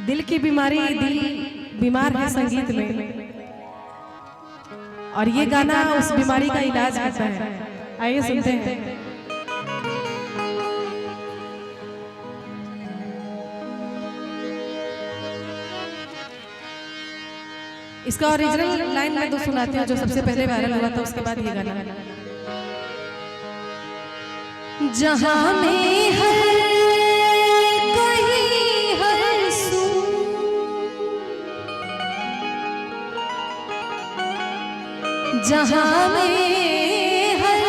दिल की बीमारी, दिल बीमार है संगीत में, और ये गाना उस बीमारी का इलाज करता है। आइए सुनते हैं। इसका ओरिजिनल लाइन मैं तो सुनाती हूँ जो सबसे पहले वायरल हुआ था, उसके बाद ये गाना। जहाँ में हर कोई हर सू, जहाँ में हर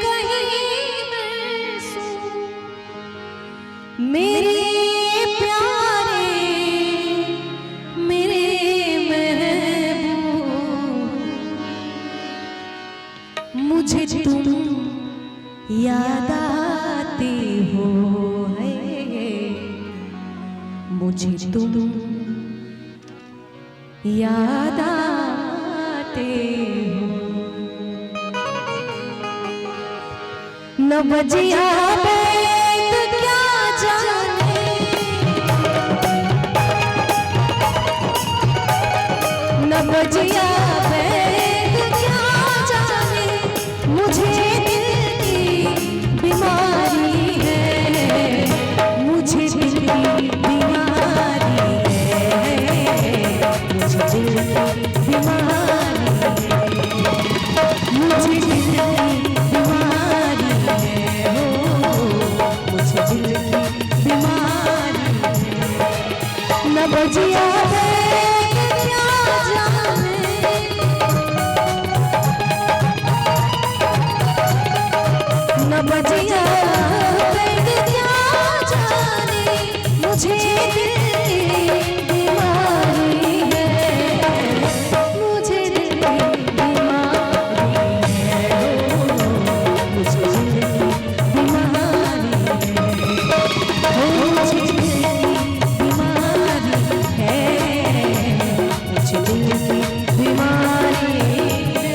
कहीं हर सू, मेरे प्यारे मेरे महबूब, मुझे तुम याद आते हो है, मुझे तुम याद आते हो। न बजिया बैठ क्या जाने, न बजिया बैठ क्या जाने, मुझे बीमारी है, मुझे दिल की बीमारी है, मुझे दिल की बीमारी है, मुझे दिल की बीमारी है, हो मुझे दिल की बीमारी है। न बजिया क्या जाने, न बजिया क्या जाने, मुझे दिल की बीमारी है, मुझे दिल की बीमारी है, मुझे दिल की बीमारी है, मुझे दिल की बीमारी है, मुझे दिल की बीमारी है।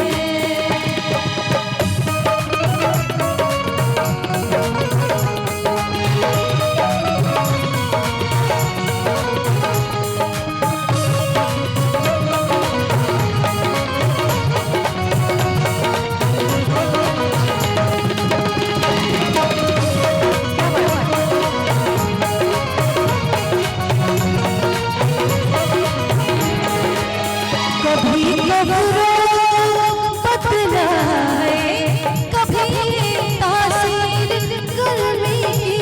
कभी बतलाए, कभी तासीर गर्मी की,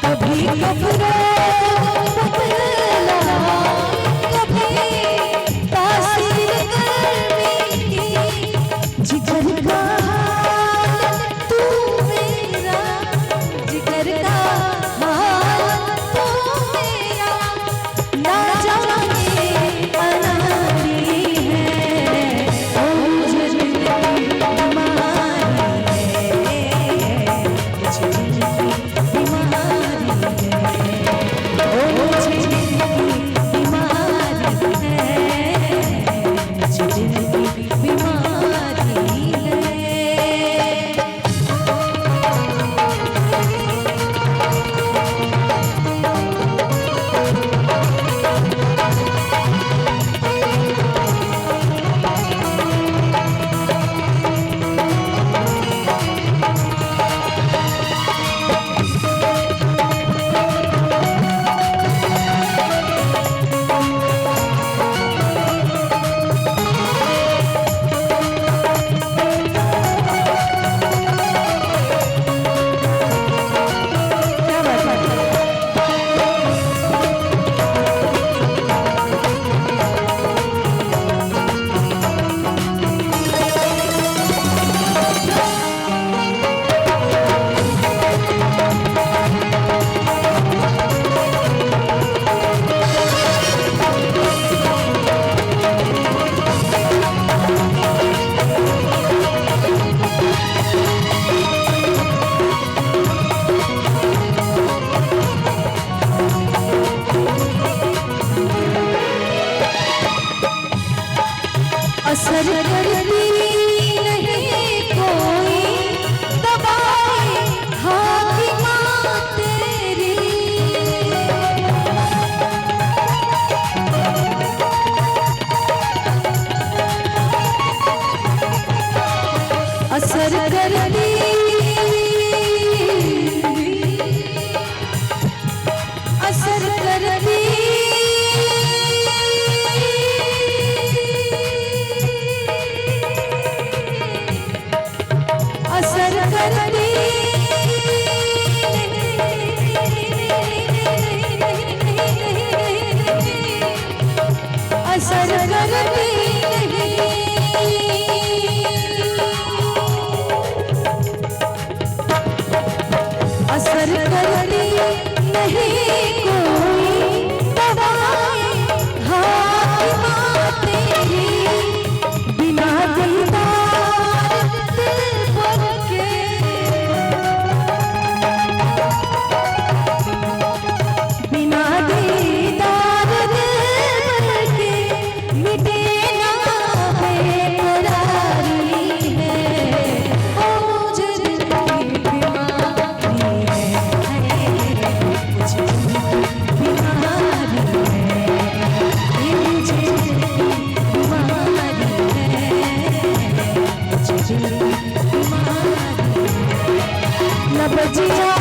कभी कभी तासीर गर्मी की, जिगर का जिगर का हाल तो मेरा ना जाने अनारी है, ओ मुझे दिल की बीमारी है, मुझे दिल की बीमारी है, ओ मुझे दिल की बीमारी है, मुझे दिल की बीमारी है। असर करती कोई दबाए हाकिमा तेरी। असर करती असर करती असर करती असर करती असर करती नहीं कोई दवाएं हाकिमा तेरी। बिना दीदार दिल भर के बिना दीदार दिल भर के मिटे ना बेकरारी है। ओ मुझे दिल की बीमारी है, मुझे बीमारी है, ये मुझे बीमारी है, मुझे बीमारी है। न बजिया